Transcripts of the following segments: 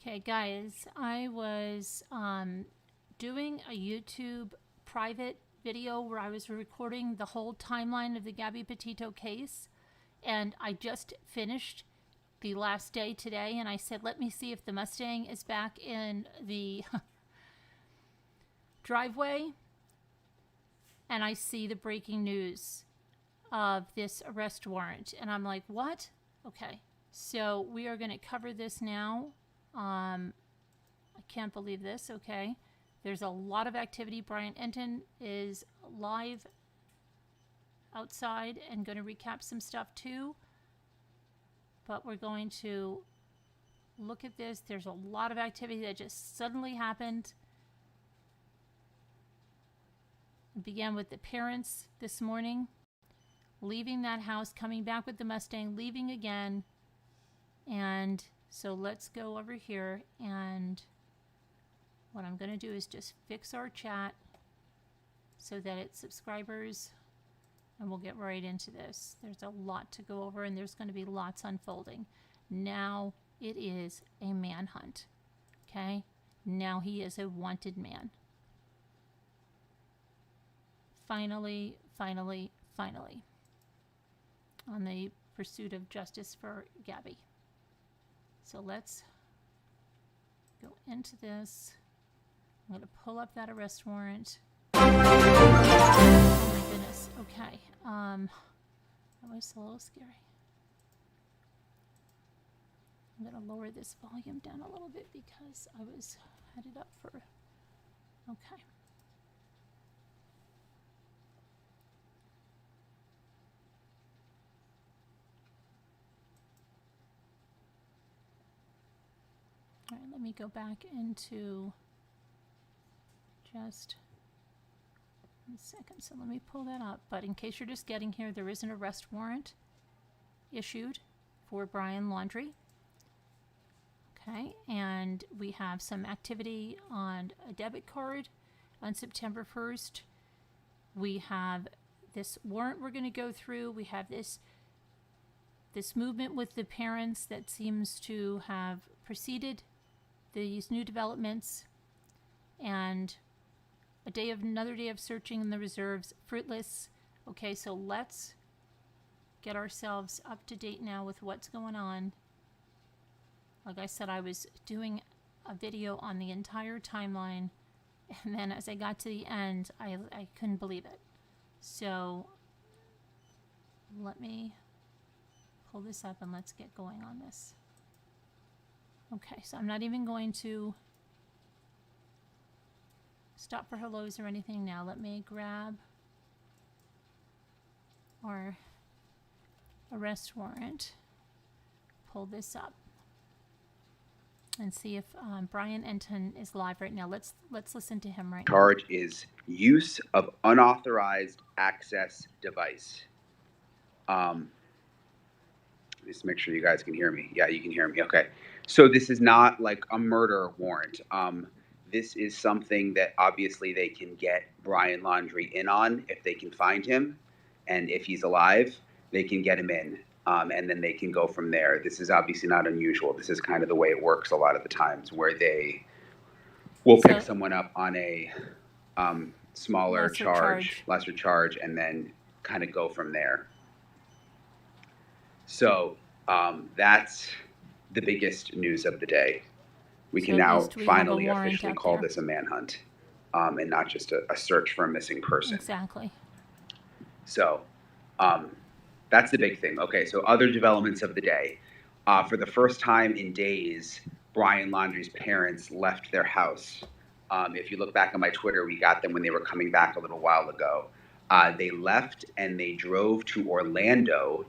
Okay, guys, I was doing a YouTube private video where I was recording the whole timeline of the Gabby Petito case, and I just finished the last day today, and I said, let me see if the Mustang is back in the driveway, and I see the breaking news of this arrest warrant, and I'm like, what? Okay, so we are going to cover this now. I can't believe this. Okay. There's a lot of activity. Brian Enton is live outside and going to recap some stuff too. But we're going to look at this. There's a lot of activity that just suddenly happened. It began with the parents this morning leaving that house, coming back with the Mustang, leaving again, and so let's go over here, and what I'm going to do is just fix our chat so that it's subscribers, and we'll get right into this. There's a lot to go over, and there's going to be lots unfolding. Now it is a manhunt, okay? Now he is a wanted man. Finally, on the pursuit of justice for Gabby. So let's go into this. I'm going to pull up that arrest warrant. Oh my goodness. Okay. That was a little scary. I'm going to lower this volume down a little bit because I was headed up for... Okay. All right, let me go back into just a second. So let me pull that up. But in case you're just getting here, there is an arrest warrant issued for Brian Laundrie. Okay, and we have some activity on a debit card on September 1st. We have this warrant we're going to go through. We have this movement with the parents that seems to have preceded these new developments, and another day of searching in the reserves, fruitless. Okay, so let's get ourselves up to date now with what's going on. Like I said, I was doing a video on the entire timeline, and then as I got to the end, I couldn't believe it. So let me pull this up and let's get going on this. Okay, so I'm not even going to stop for hellos or anything now. Let me grab our arrest warrant, pull this up, and see if Brian Enton is live right now. Let's listen to him right now. Charge is use of unauthorized access device. Just make sure you guys can hear me. Yeah, you can hear me. Okay. So this is not like a murder warrant. This is something that obviously they can get Brian Laundrie in on if they can find him. And if he's alive, they can get him in. And then they can go from there. This is obviously not unusual. This is kind of the way it works a lot of the times, where they will pick someone up on a smaller lesser charge, and then kind of go from there. So that's the biggest news of the day. We can now finally officially call this a manhunt, and not just a search for a missing person. Exactly. So that's the big thing. Okay, so other developments of the day. For the first time in days, Brian Laundrie's parents left their house. If you look back on my Twitter, we got them when they were coming back a little while ago. They left and they drove to Orlando.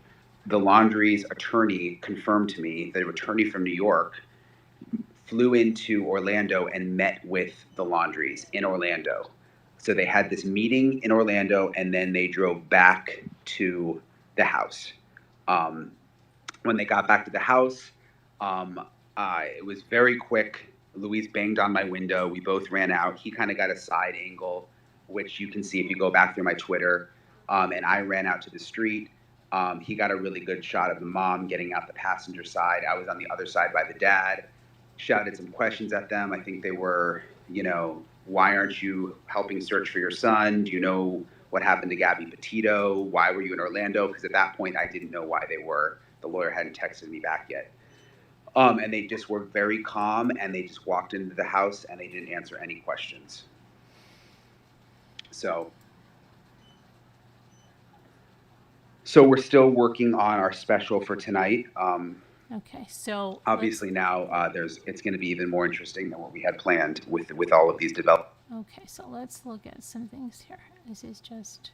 The Laundrie's attorney confirmed to me, the attorney from New York flew into Orlando and met with the Laundries in Orlando. So they had this meeting in Orlando, and then they drove back to the house. When they got back to the house, it was very quick. Luis banged on my window. We both ran out. He kind of got a side angle, which you can see if you go back through my Twitter. And I ran out to the street. He got a really good shot of the mom getting out the passenger side. I was on the other side by the dad. shouted some questions at them. I think they were, why aren't you helping search for your son? Do you know what happened to Gabby Petito? Why were you in Orlando? Because at that point, I didn't know why they were. The lawyer hadn't texted me back yet. And they just were very calm, and they just walked into the house, and they didn't answer any questions. So we're still working on our special for tonight. Okay, so Obviously now it's going to be even more interesting than what we had planned with all of these developments. okay, so let's look at some things here. This is just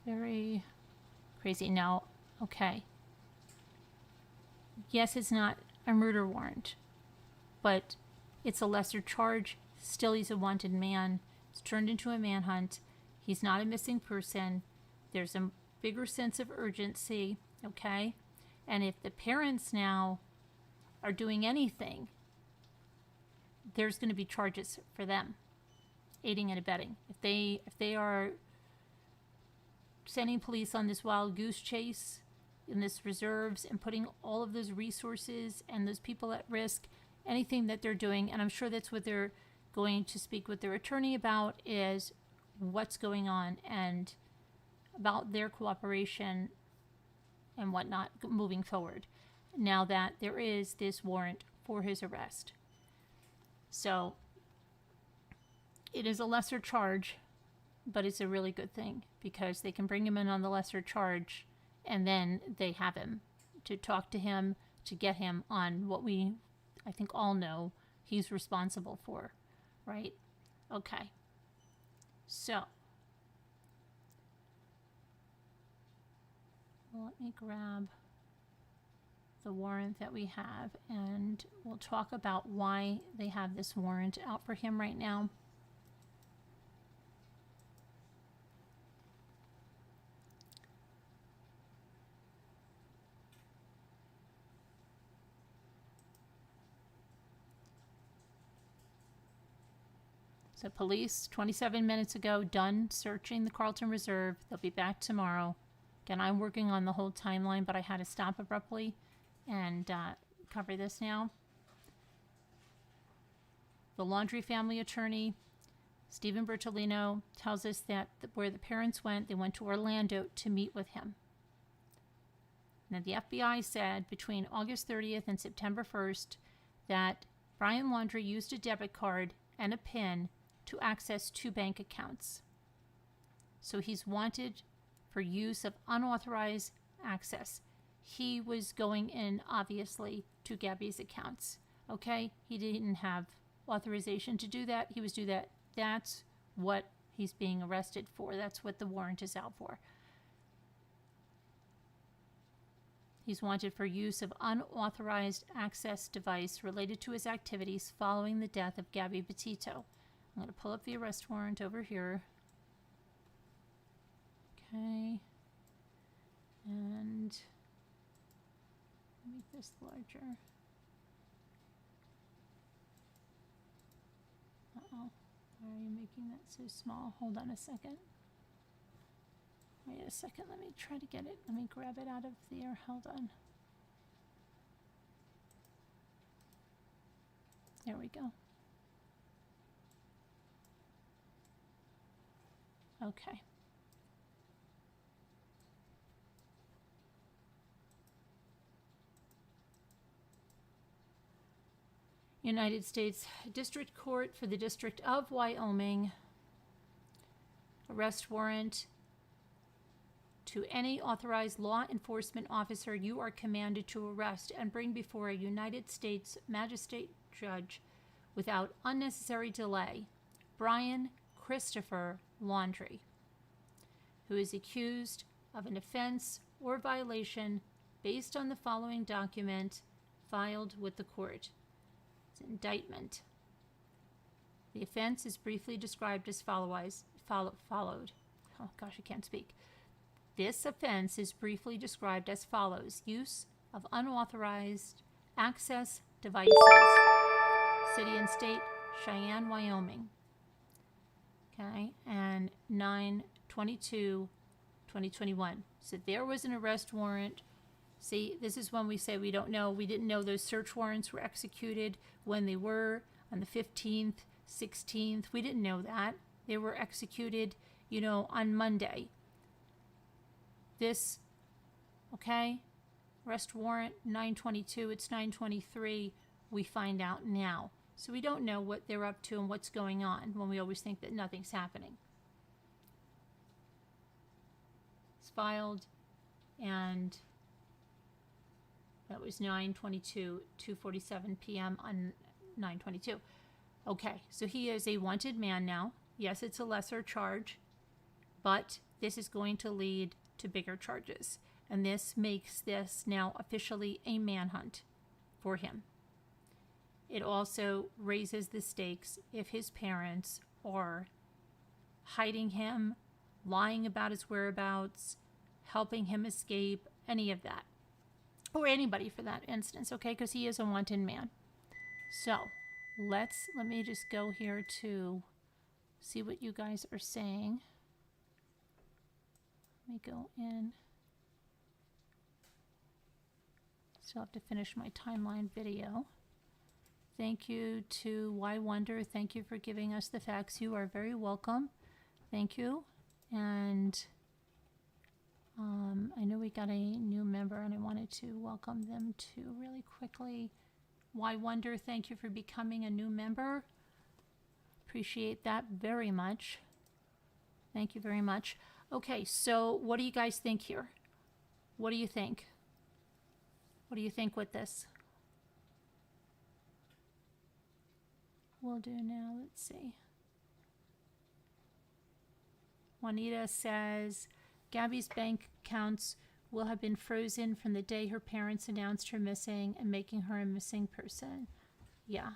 very crazy. Now, okay. Yes, it's not a murder warrant, but it's a lesser charge. Still, he's a wanted man. It's turned into a manhunt. He's not a missing person. There's a bigger sense of urgency, okay? And if the parents now are doing anything, there's going to be charges for them, aiding and abetting. If they are sending police on this wild goose chase in this reserves and putting all of those resources and those people at risk, anything that they're doing, and I'm sure that's what they're going to speak with their attorney about, is what's going on and about their cooperation and whatnot moving forward, now that there is this warrant for his arrest. So it is a lesser charge, but it's a really good thing because they can bring him in on the lesser charge and then they have him to talk to him, to get him on what we, I think, all know he's responsible for, right? Okay. So, let me grab the warrant that we have and we'll talk about why they have this warrant out for him right now. So police, 27 minutes ago, done searching the Carlton Reserve. They'll be back tomorrow. Again, I'm working on the whole timeline, but I had to stop abruptly and cover this now. The Laundrie family attorney, Stephen Bertolino, tells us that where the parents went, they went to Orlando to meet with him. Now, the FBI said between August 30th and September 1st that Brian Laundrie used a debit card and a PIN to access 2 bank accounts. So he's wanted for use of unauthorized access. He was going in, obviously, to Gabby's accounts. Okay? He didn't have authorization to do that. He was do that. That's what he's being arrested for. That's what the warrant is out for. He's wanted for use of unauthorized access device related to his activities following the death of Gabby Petito. I'm going to pull up the arrest warrant over here. Okay. And make this larger. Uh-oh. Why are you making that so small? Hold on a second. Wait a second. Let me try to get it. Let me grab it out of there. Hold on. There we go. Okay. United States District Court for the District of Wyoming. Arrest warrant to any authorized law enforcement officer you are commanded to arrest and bring before a United States magistrate judge without unnecessary delay, Brian Christopher Laundrie, who is accused of an offense or violation based on the following document filed with the court. It's an indictment. The offense is briefly described as followed. Oh gosh, I can't speak. This offense is briefly described as follows: use of unauthorized access devices. City and state, Cheyenne, Wyoming. Okay, and 9/22/2021. So there was an arrest warrant. See, this is when we say we don't know. We didn't know those search warrants were executed when they were on the 15th, 16th. We didn't know that. They were executed, on Monday. This, okay, arrest warrant 9/22, it's 9/23. We find out now. So we don't know what they're up to and what's going on when we always think that nothing's happening. It's filed, and that was 9/22, 2:47 p.m. on 9/22. Okay, so he is a wanted man now. Yes, it's a lesser charge, but this is going to lead to bigger charges. And this makes this now officially a manhunt for him. It also raises the stakes if his parents are hiding him, lying about his whereabouts, helping him escape, any of that. Or anybody for that instance, okay? Because he is a wanted man. So, let me just go here to see what you guys are saying. Let me go in. Still have to finish my timeline video. Thank you to Why Wonder. Thank you for giving us the facts. You are very welcome. Thank you. And I know we got a new member, and I wanted to welcome them too really quickly. Why Wonder, thank you for becoming a new member. Appreciate that very much. Thank you very much. Okay, so what do you guys think here? What do you think? What do you think with this? We'll do now, let's see. Juanita says, Gabby's bank accounts will have been frozen from the day her parents announced her missing and making her a missing person. Yeah.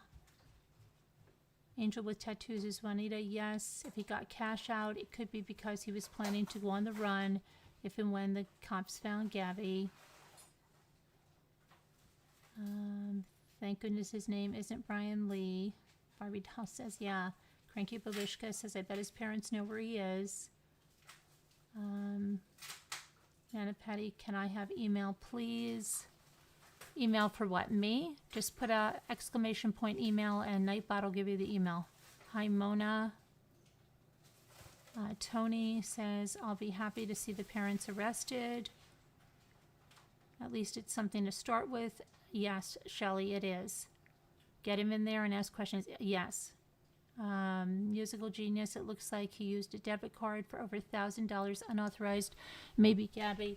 Angel with tattoos is Juanita. Yes. If he got cash out, it could be because he was planning to go on the run if and when the cops found Gabby. Thank goodness his name isn't Brian Lee. Barbie Doll says, yeah. Cranky Babishka says, I bet his parents know where he is. Nana Patty, can I have email, please? Email for what? Me? Just put a exclamation point email and Nightbot will give you the email. Hi, Mona. Tony says, I'll be happy to see the parents arrested. At least it's something to start with. Yes, Shelley, it is. Get him in there and ask questions. Yes. Musical genius, it looks like he used a debit card for over $1,000 unauthorized, maybe Gabby,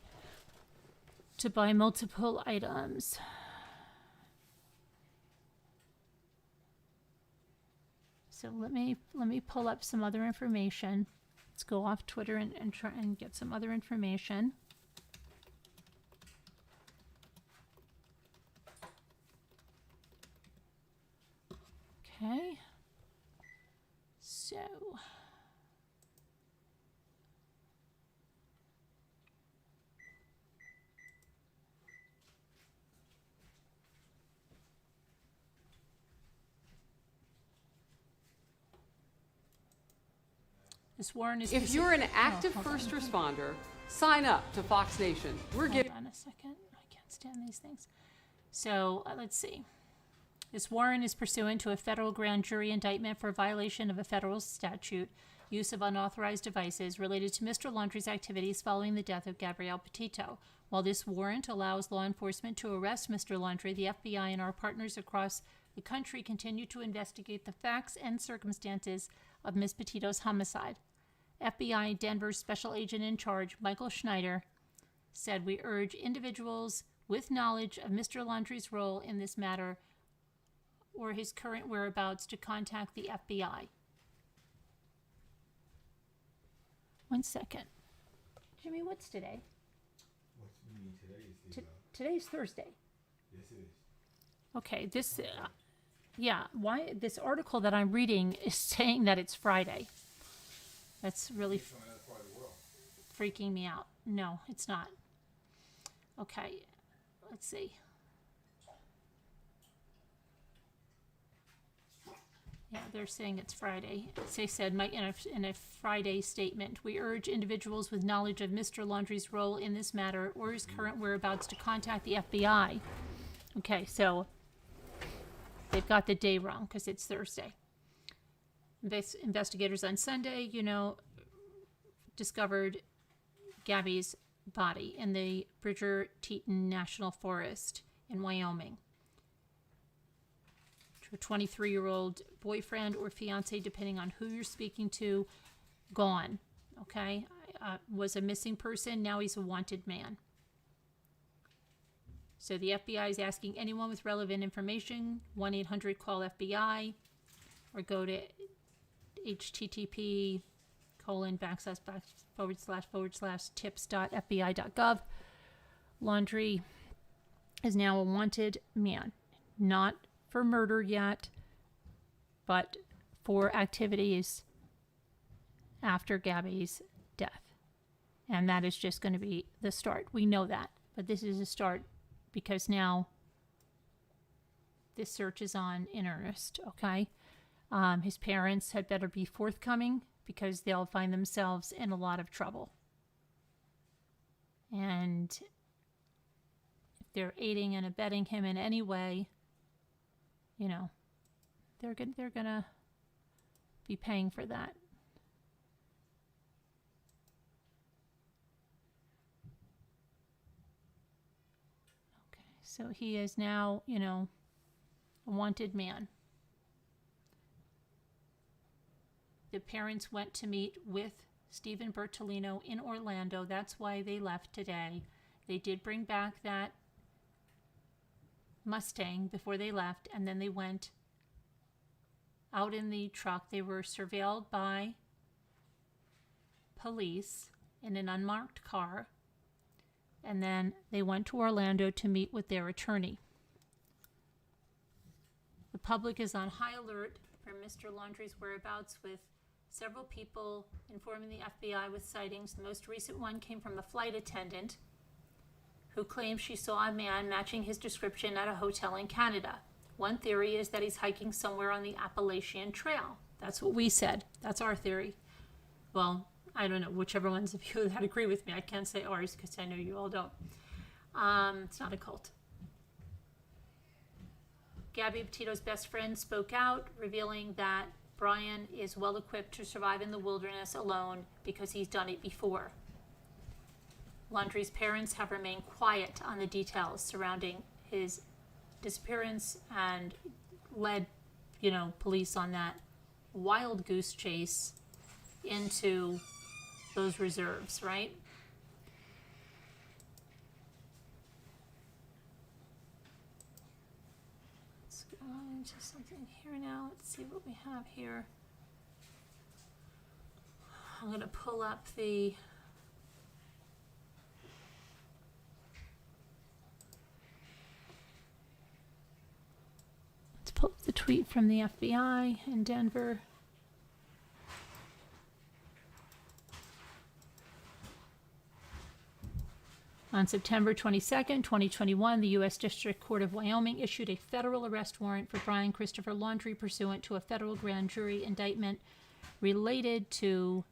to buy multiple items. So let me pull up some other information. Let's go off Twitter and try and get some other information. Okay. So, this warrant is. If you're an active first responder, sign up to Fox Nation. We're giving. Hold on a second. I can't stand these things. So let's see. This warrant is pursuant to a federal grand jury indictment for a violation of a federal statute, use of unauthorized devices, related to Mr. Laundrie's activities following the death of Gabrielle Petito. While this warrant allows law enforcement to arrest Mr. Laundrie, the FBI and our partners across the country continue to investigate the facts and circumstances of Ms. Petito's homicide. FBI Denver Special Agent in Charge, Michael Schneider, said, we urge individuals with knowledge of Mr. Laundrie's role in this matter or his current whereabouts to contact the FBI. One second. Jimmy, what's today? What's mean today? Today's Thursday. Yes, it is. Okay, this, why this article that I'm reading is saying that it's Friday. That's really freaking me out. No, it's not. Okay, let's see. Yeah, they're saying it's Friday. They said in a Friday statement, we urge individuals with knowledge of Mr. Laundrie's role in this matter or his current whereabouts to contact the FBI. Okay, so they've got the day wrong because it's Thursday. Investigators on Sunday, discovered Gabby's body in the Bridger-Teton National Forest in Wyoming. Her 23-year-old boyfriend or fiance, depending on who you're speaking to, gone. Okay? Was a missing person. Now he's a wanted man. So the FBI is asking anyone with relevant information, 1-800-CALL-FBI, or go to http://tips.fbi.gov. Laundrie is now a wanted man. Not for murder yet, but for activities after Gabby's death. And that is just going to be the start. We know that. But this is a start because now this search is on in earnest, okay? His parents had better be forthcoming because they'll find themselves in a lot of trouble. And if they're aiding and abetting him in any way, they're gonna be paying for that. Okay, so he is now, a wanted man. The parents went to meet with Stephen Bertolino in Orlando. That's why they left today. They did bring back that Mustang before they left, and then they went out in the truck. They were surveilled by police in an unmarked car, and then they went to Orlando to meet with their attorney. The public is on high alert for Mr. Laundrie's whereabouts, with several people informing the FBI with sightings. The most recent one came from a flight attendant who claims she saw a man matching his description at a hotel in Canada. One theory is that he's hiking somewhere on the Appalachian Trail. That's what we said. That's our theory. Well, I don't know, whichever ones of you that agree with me. I can't say ours because I know you all don't. It's not a cult. Gabby Petito's best friend spoke out, revealing that Brian is well equipped to survive in the wilderness alone because he's done it before. Laundrie's parents have remained quiet on the details surrounding his disappearance and led, police on that wild goose chase into those reserves, right? Let's go on into something here now. Let's see what we have here. I'm going to pull up the pull up the tweet from the FBI in Denver. On September 22nd, 2021, the U.S. District Court of Wyoming issued a federal arrest warrant for Brian Christopher Laundrie pursuant to a federal grand jury indictment related to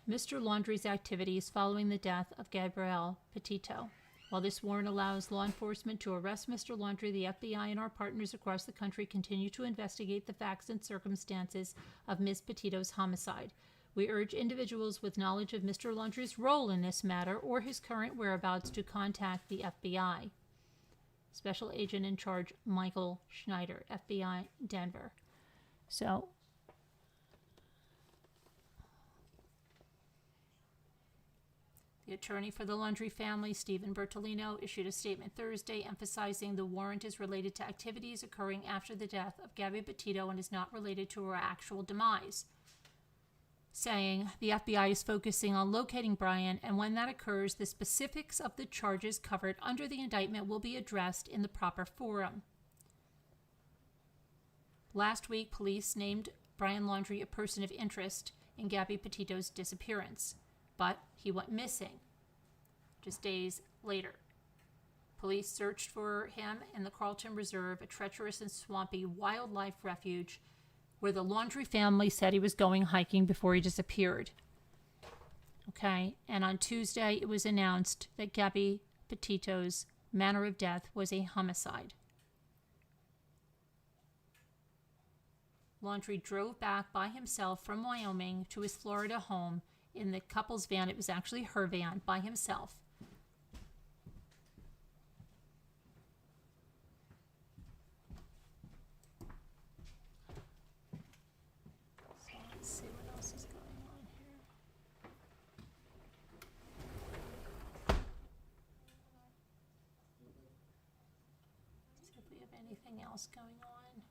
Mr. Laundrie's activities following the death of Gabrielle Petito. While this warrant allows law enforcement to arrest Mr. Laundrie, the FBI and our partners across the country continue to investigate the facts and circumstances of Ms. Petito's homicide. We urge individuals with knowledge of Mr. Laundrie's role in this matter or his current whereabouts to contact the FBI. Special Agent in Charge Michael Schneider, FBI, Denver. So, the attorney for the Laundrie family, Stephen Bertolino, issued a statement Thursday emphasizing the warrant is related to activities occurring after the death of Gabby Petito and is not related to her actual demise, saying the FBI is focusing on locating Brian, and when that occurs, the specifics of the charges covered under the indictment will be addressed in the proper forum. Last week, police named Brian Laundrie a person of interest in Gabby Petito's disappearance, but he went missing just days later. Police searched for him in the Carlton Reserve, a treacherous and swampy wildlife refuge where the Laundrie family said he was going hiking before he disappeared. Okay, and on Tuesday it was announced that Gabby Petito's manner of death was a homicide. Laundrie drove back by himself from Wyoming to his Florida home in the couple's van. It was actually her van, by himself. So let's see what else is going on here. See if we have anything else going on.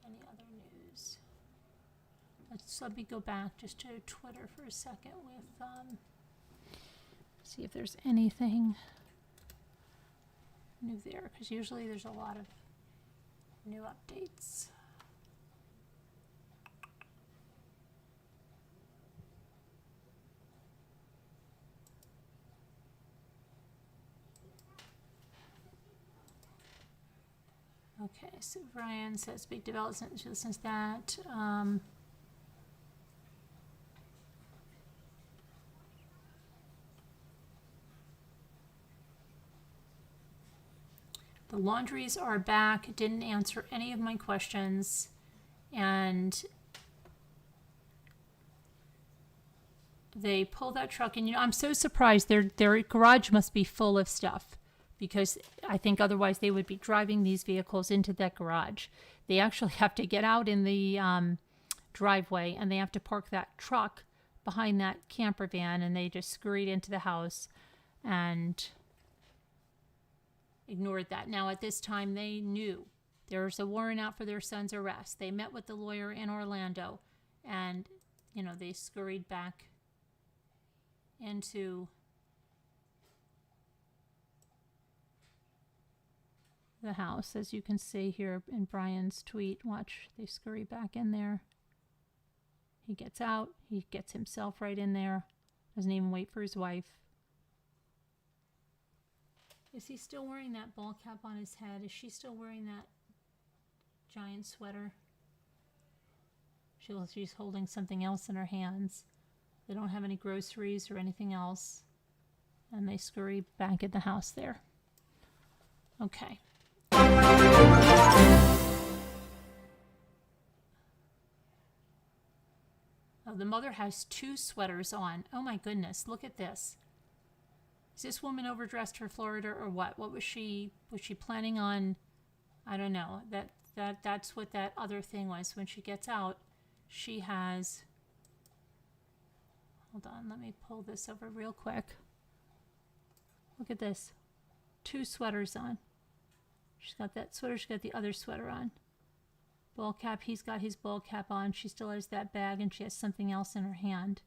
Any other news? Let me go back just to Twitter for a second with, see if there's anything new there, because usually there's a lot of new updates. Okay, so Brian says big development since that. The Laundries are back, didn't answer any of my questions, and they pulled that truck. And I'm so surprised. Their garage must be full of stuff, because I think otherwise they would be driving these vehicles into that garage. They actually have to get out in the driveway, and they have to park that truck behind that camper van, and they just scurried into the house and ignored that. Now, at this time, they knew there was a warrant out for their son's arrest. They met with the lawyer in Orlando, and, they scurried back into the house, as you can see here in Brian's tweet. Watch, they scurry back in there. He gets out. He gets himself right in there. Doesn't even wait for his wife. Is he still wearing that ball cap on his head? Is she still wearing that giant sweater? She's holding something else in her hands. They don't have any groceries or anything else. And they scurry back in the house there. Okay. Oh, the mother has 2 sweaters on. Oh my goodness, look at this. Is this woman overdressed for Florida or what? What was she planning on? I don't know. That's what that other thing was. When she gets out, she has, hold on, let me pull this over real quick. Look at this. 2 sweaters on. She's got that sweater, she's got the other sweater on. Ball cap, he's got his ball cap on. She still has that bag, and she has something else in her hand.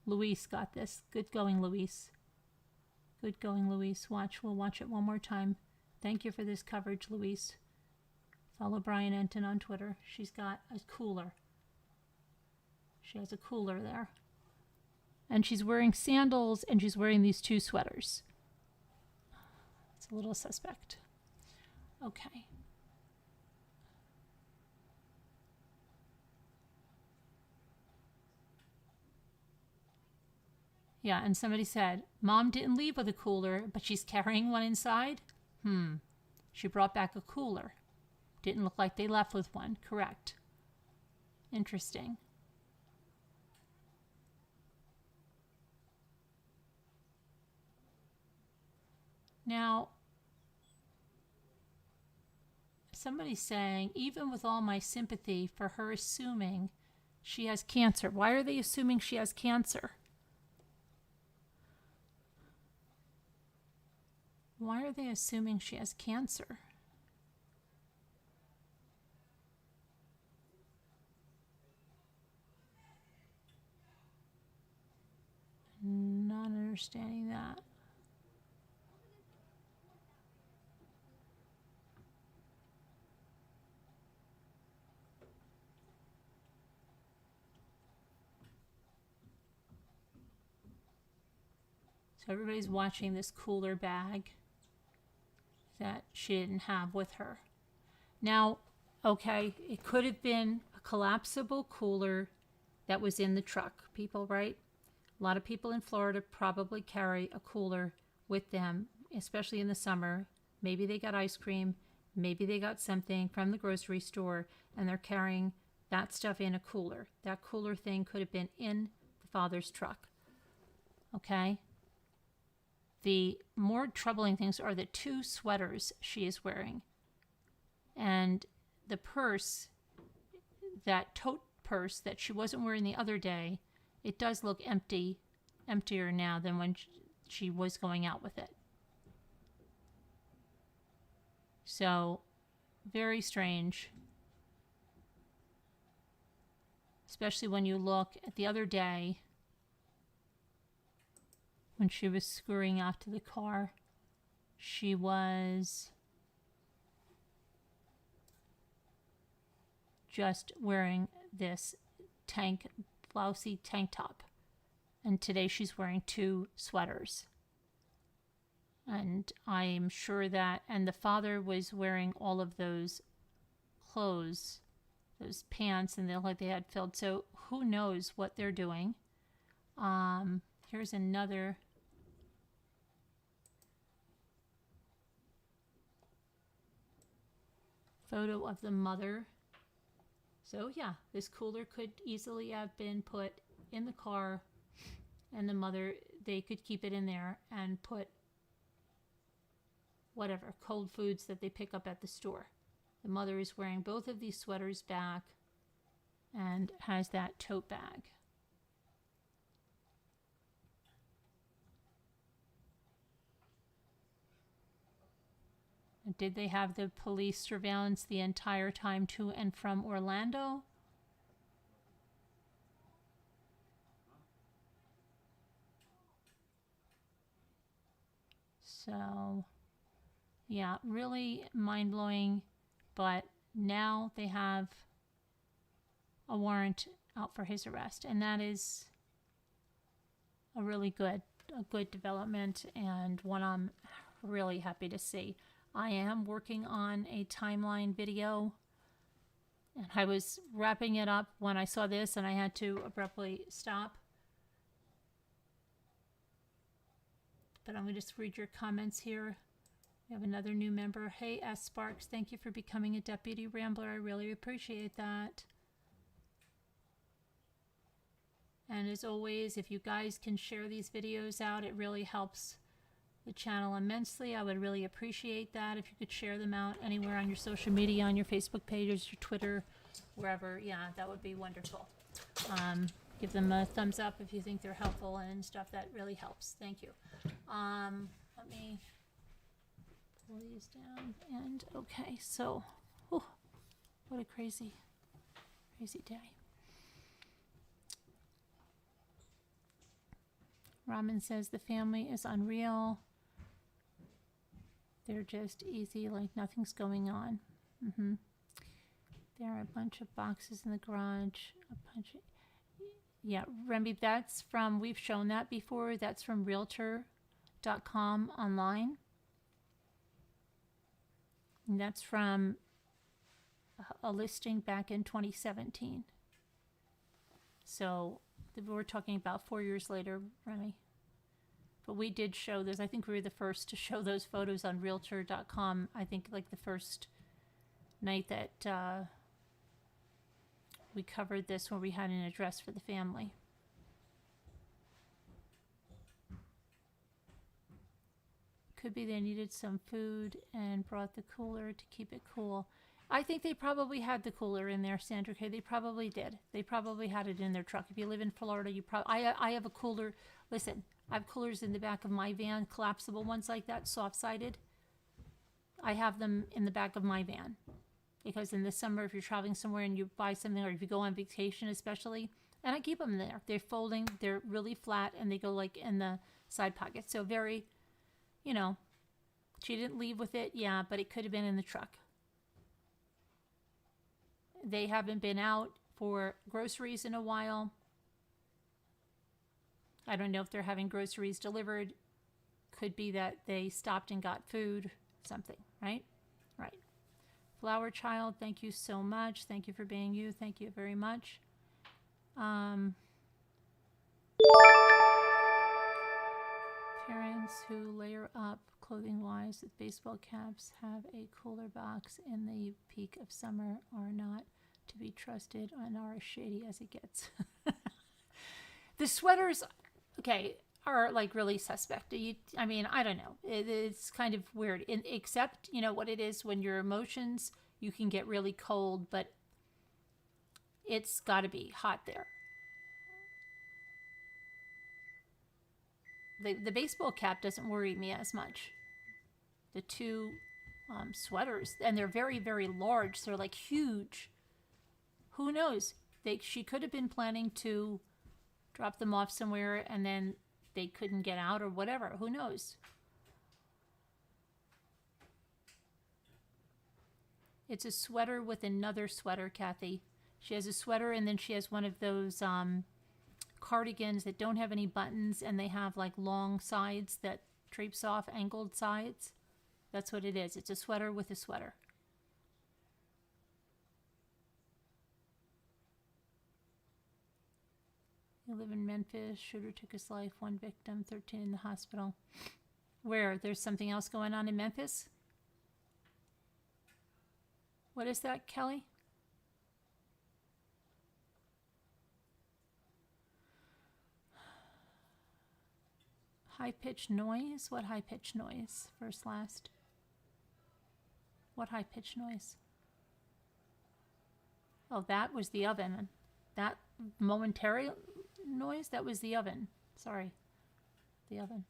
Luis got this. Good going, Luis. Good going, Luis. We'll watch it one more time. Thank you for this coverage, Luis. Follow Brian Enton on Twitter. She's got a cooler. She has a cooler there. And she's wearing sandals, and she's wearing these 2 sweaters. It's a little suspect. Okay. Yeah, and somebody said, Mom didn't leave with a cooler, but she's carrying one inside? She brought back a cooler. Didn't look like they left with one. Correct. Interesting. Now, somebody's saying, even with all my sympathy for her assuming she has cancer. Why are they assuming she has cancer? Why are they assuming she has cancer? Not understanding that. So everybody's watching this cooler bag that she didn't have with her. Now, okay, it could have been a collapsible cooler that was in the truck. People, right? A lot of people in Florida probably carry a cooler with them, especially in the summer. Maybe they got ice cream. Maybe they got something from the grocery store and they're carrying that stuff in a cooler. That cooler thing could have been in the father's truck. Okay? The more troubling things are the 2 sweaters she is wearing. And the purse, that tote purse that she wasn't wearing the other day, it does look emptier now than when she was going out with it. So, very strange. Especially when you look at the other day when she was scurrying off to the car. She was just wearing this blousey tank top. And today she's wearing 2 sweaters. And I'm sure that, and the father was wearing all of those clothes, those pants, and they look like they had filled. So who knows what they're doing. Here's another photo of the mother. So yeah, this cooler could easily have been put in the car, and the mother, they could keep it in there and put whatever, cold foods that they pick up at the store. The mother is wearing both of these sweaters back and has that tote bag. Did they have the police surveillance the entire time to and from Orlando? So, yeah, really mind-blowing. But now they have a warrant out for his arrest, and that is a really good development, and one I'm really happy to see. I am working on a timeline video, and I was wrapping it up when I saw this, and I had to abruptly stop. But I'm going to just read your comments here. We have another new member. Hey, S. Sparks, thank you for becoming a Deputy Rambler. I really appreciate that. And as always, if you guys can share these videos out, it really helps the channel immensely. I would really appreciate that if you could share them out anywhere on your social media, on your Facebook pages, your Twitter, wherever. Yeah, that would be wonderful. Give them a thumbs up if you think they're helpful and stuff. That really helps. Thank you. Let me pull these down. And okay, so, what a crazy day. Ramen says the family is unreal. They're just easy, like nothing's going on. There are a bunch of boxes in the garage. Yeah, Remby, that's from, we've shown that before. That's from Realtor.com online. And that's from a listing back in 2017. So we're talking about 4 years later, Remy. But we did show those. I think we were the first to show those photos on Realtor.com. I think like the first night that we covered this, where we had an address for the family. Could be they needed some food and brought the cooler to keep it cool. I think they probably had the cooler in there, Sandra K. They probably did. They probably had it in their truck. If you live in Florida, you probably. I have a cooler. Listen, I have coolers in the back of my van, collapsible ones like that, soft-sided. I have them in the back of my van. Because in the summer, if you're traveling somewhere and you buy something, or if you go on vacation especially, and I keep them there. They're folding, they're really flat, and they go like in the side pockets. So very, she didn't leave with it, yeah, but it could have been in the truck. They haven't been out for groceries in a while. I don't know if they're having groceries delivered could be that they stopped and got food, something, right? Right. Flower Child, thank you so much. Thank you for being you. Thank you very much. Parents who layer up clothing-wise with baseball caps have a cooler box in the peak of summer are not to be trusted and are as shady as it gets. The sweaters, okay, are like really suspect. I mean, I don't know. It's kind of weird. Except, you know what it is, when your emotions, you can get really cold, but it's got to be hot there. The baseball cap doesn't worry me as much. The two sweaters, and they're very, very large. They're like huge. Who knows? She could have been planning to drop them off somewhere and then they couldn't get out or whatever. Who knows? It's a sweater with another sweater, Kathy. She has a sweater and then she has one of those cardigans that don't have any buttons and they have like long sides that drapes off, angled sides. That's what it is. It's a sweater with a sweater. You live in Memphis. Shooter took his life. 1 victim, 13 in the hospital. Where? There's something else going on in Memphis? What is that, Kelly? High-pitched noise? What high-pitched noise? First, last. What high-pitched noise? Oh, that was the oven. That momentary noise? That was the oven. Sorry. The oven.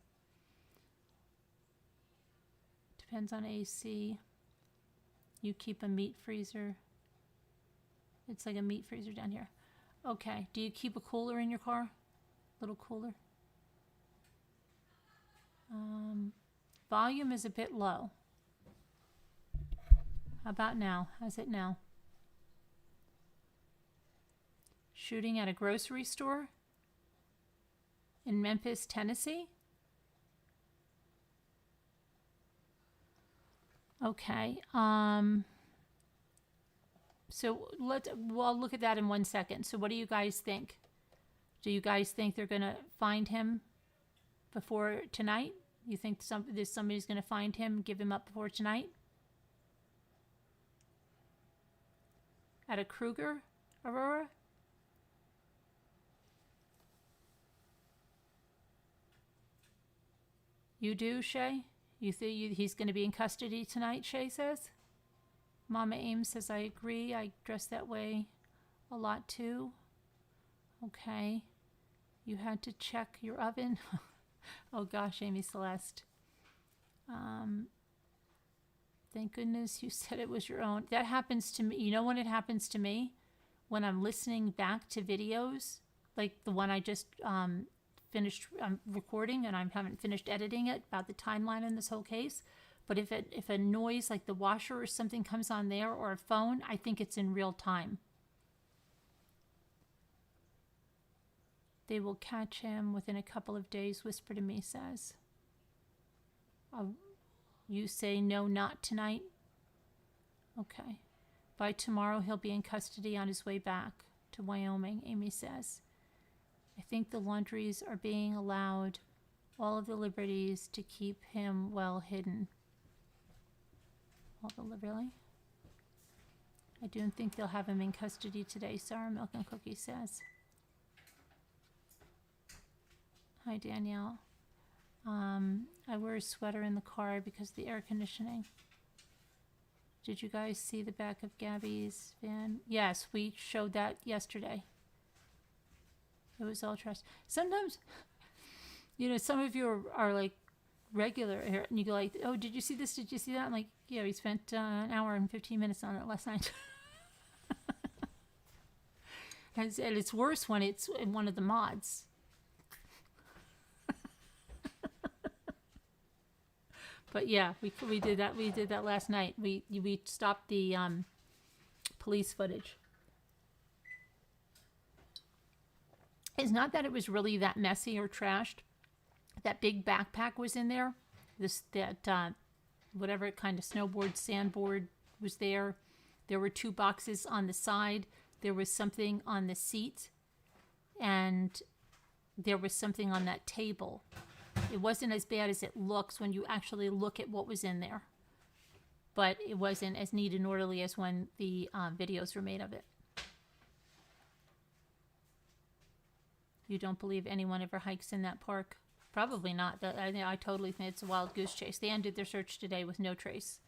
Depends on AC. You keep a meat freezer. It's like a meat freezer down here. Okay. Do you keep a cooler in your car? Little cooler? Volume is a bit low. How about now? How's it now? Shooting at a grocery store in Memphis, Tennessee. Okay. So we'll look at that in 1 second. So what do you guys think? Do you guys think they're going to find him before tonight? You think somebody's going to find him, give him up before tonight? At a Kroger, Aurora? You do, Shay? You think he's going to be in custody tonight, Shay says? Mama Ames says, I agree. I dress that way a lot too. Okay. You had to check your oven? Oh gosh, Amy Celeste. Thank goodness you said it was your own. That happens to me. You know when it happens to me? When I'm listening back to videos, like the one I just finished recording and I haven't finished editing it, about the timeline in this whole case. But if a noise like the washer or something comes on there, or a phone, I think it's in real time. They will catch him within a couple of days, Whisper to Me says. You say no, not tonight? Okay. By tomorrow, he'll be in custody on his way back to Wyoming, Amy says. I think the Laundries are being allowed all of the liberties to keep him well hidden. Really? I don't think they'll have him in custody today, Sour Milk and Cookie says. Hi, Danielle. I wear a sweater in the car because of the air conditioning. Did you guys see the back of Gabby's van? Yes, we showed that yesterday. It was all trash. Sometimes, you know, some of you are like regular here, and you go like, oh, did you see this? Did you see that? I'm like, yeah, we spent an hour and 15 minutes on it last night. And it's worse when it's in one of the mods. But yeah, we did that. We did that last night. We stopped the police footage. It's not that it was really that messy or trashed. that big backpack was in there. Whatever kind of snowboard, sandboard was there. There were 2 boxes on the side. There was something on the seat, and there was something on that table. It wasn't as bad as it looks when you actually look at what was in there, but it wasn't as neat and orderly as when the videos were made of it. You don't believe anyone ever hikes in that park? Probably not. I totally think it's a wild goose chase. They ended their search today with no trace.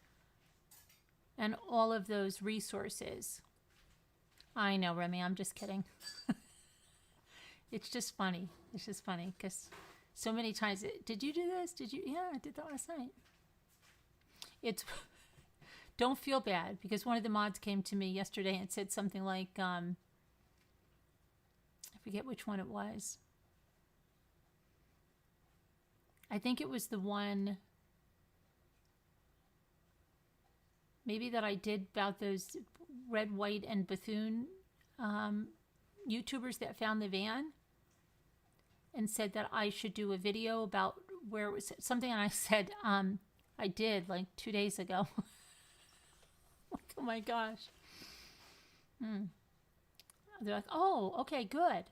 And all of those resources. I know, Remy, I'm just kidding. It's just funny. It's just funny because so many times, did you do this? Did you? Yeah, I did that last night. It's, don't feel bad because one of the mods came to me yesterday and said something like, I forget which one it was. I think it was the one maybe that I did about those Red, White, and Bethune YouTubers that found the van and said that I should do a video about where it was something. And I said, I did like 2 days ago. Like, oh my gosh. They're like, oh, okay, good.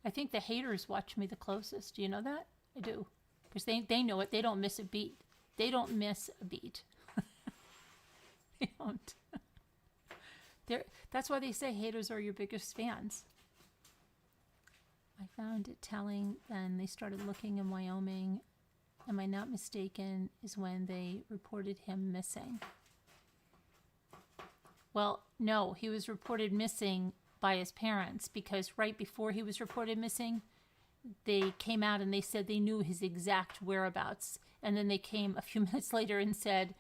I think the haters watch me the closest. Do you know that? I do. Because they know it. They don't miss a beat. They don't miss a beat. They don't. That's why they say haters are your biggest fans. I found it telling, then they started looking in Wyoming. Am I not mistaken, is when they reported him missing. Well, no, he was reported missing by his parents because right before he was reported missing, they came out and they said they knew his exact whereabouts. And then they came a few minutes later and said,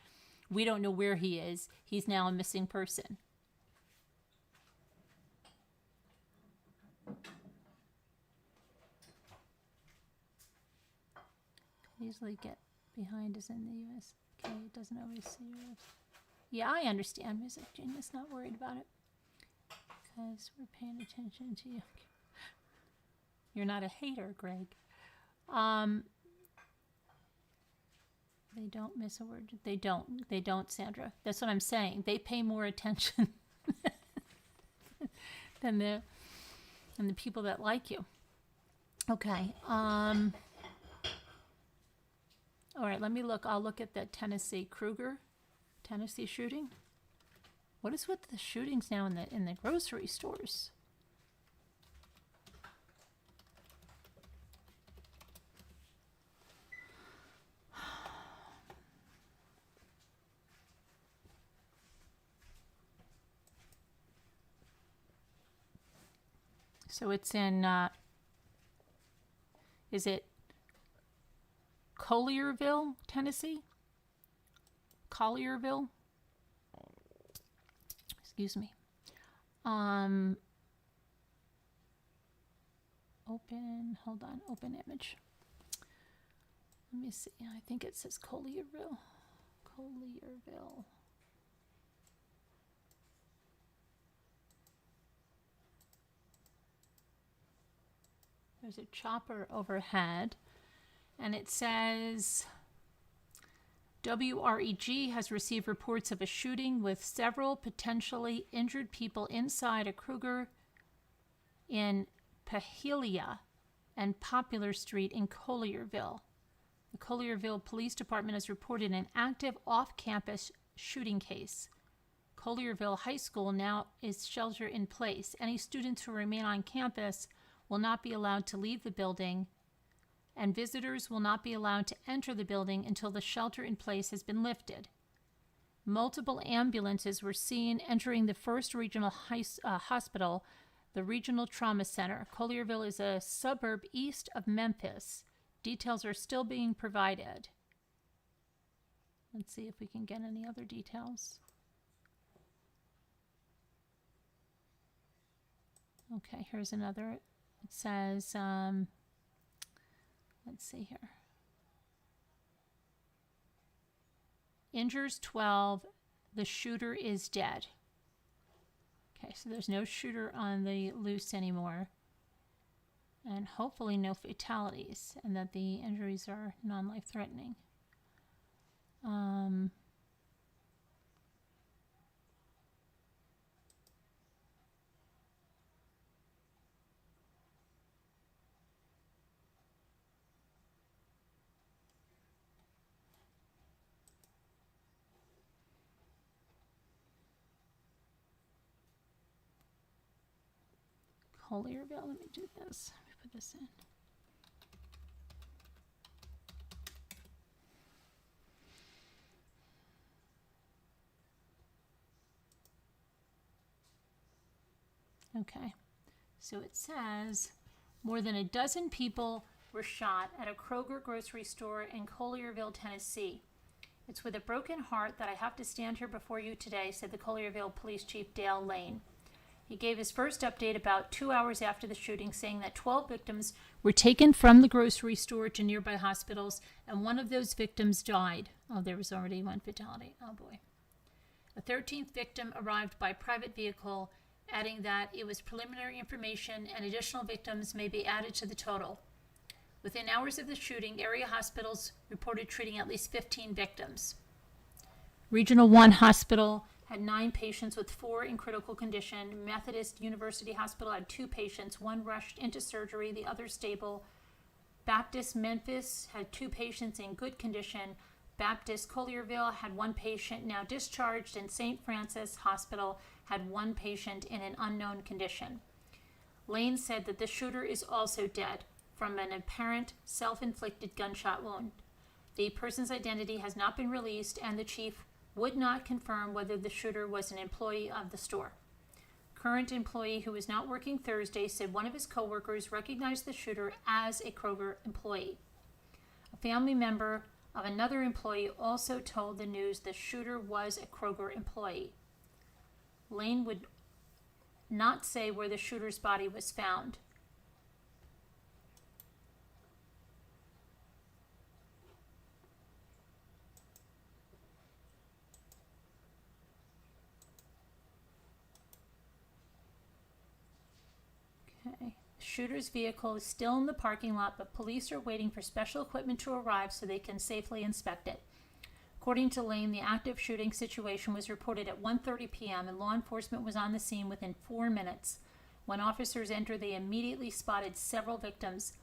we don't know where he is. He's now a missing person. Easily get behind is in the U.S. Okay, it doesn't always see yours. Yeah, I understand, Music Genius. Not worried about it. Because we're paying attention to you. You're not a hater, Greg. They don't miss a word. They don't, Sandra. That's what I'm saying. They pay more attention than the people that like you. Okay. All right, let me look. I'll look at the Tennessee shooting. What is with the shootings now in the grocery stores? So it's in, is it Collierville, Tennessee? Collierville? Excuse me. Open image. Let me see. I think it says Collierville. Collierville. There's a chopper overhead, and it says WREG has received reports of a shooting with several potentially injured people inside a Kroger in Pahilia and Popular Street in Collierville. The Collierville Police Department has reported an active off-campus shooting case. Collierville High School now is shelter in place. Any students who remain on campus will not be allowed to leave the building, and visitors will not be allowed to enter the building until the shelter in place has been lifted. Multiple ambulances were seen entering the first regional hospital, the Regional Trauma Center. Collierville is a suburb east of Memphis. Details are still being provided. Let's see if we can get any other details. Okay, here's another. It says, let's see here. Injures 12. The shooter is dead. Okay, so there's no shooter on the loose anymore. And hopefully no fatalities, and that the injuries are non-life threatening. Collierville, let me do this. Let me put this in. Okay, so it says more than a dozen people were shot at a Kroger grocery store in Collierville, Tennessee. It's with a broken heart that I have to stand here before you today, said the Collierville Police Chief Dale Lane. He gave his first update about 2 hours after the shooting, saying that 12 victims were taken from the grocery store to nearby hospitals, and one of those victims died. Oh, there was already one fatality. Oh, boy. A 13th victim arrived by private vehicle, adding that it was preliminary information and additional victims may be added to the total. Within hours of the shooting, area hospitals reported treating at least 15 victims. Regional 1 Hospital had 9 patients with 4 in critical condition. Methodist University Hospital had 2 patients, 1 rushed into surgery, the other stable. Baptist Memphis had 2 patients in good condition. Baptist Collierville had 1 patient now discharged, and St. Francis Hospital had 1 patient in an unknown condition. Lane said that the shooter is also dead from an apparent self-inflicted gunshot wound. The person's identity has not been released, and the chief would not confirm whether the shooter was an employee of the store. Current employee who was not working Thursday said one of his coworkers recognized the shooter as a Kroger employee. A family member of another employee also told the news the shooter was a Kroger employee. Lane would not say where the shooter's body was found. Okay. The shooter's vehicle is still in the parking lot, but police are waiting for special equipment to arrive so they can safely inspect it. According to Lane, the active shooting situation was reported at 1:30 p.m. and law enforcement was on the scene within 4 minutes. When officers entered, they immediately spotted several victims.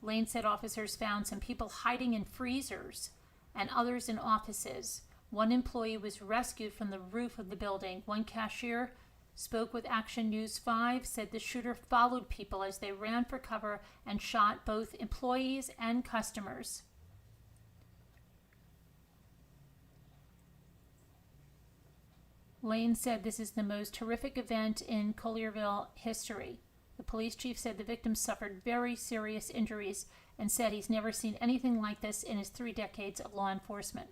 Lane said officers found some people hiding in freezers and others in offices. One employee was rescued from the roof of the building. One cashier spoke with Action News 5, said the shooter followed people as they ran for cover and shot both employees and customers. Lane said this is the most horrific event in Collierville history. The police chief said the victims suffered very serious injuries and said he's never seen anything like this in his 3 decades of law enforcement.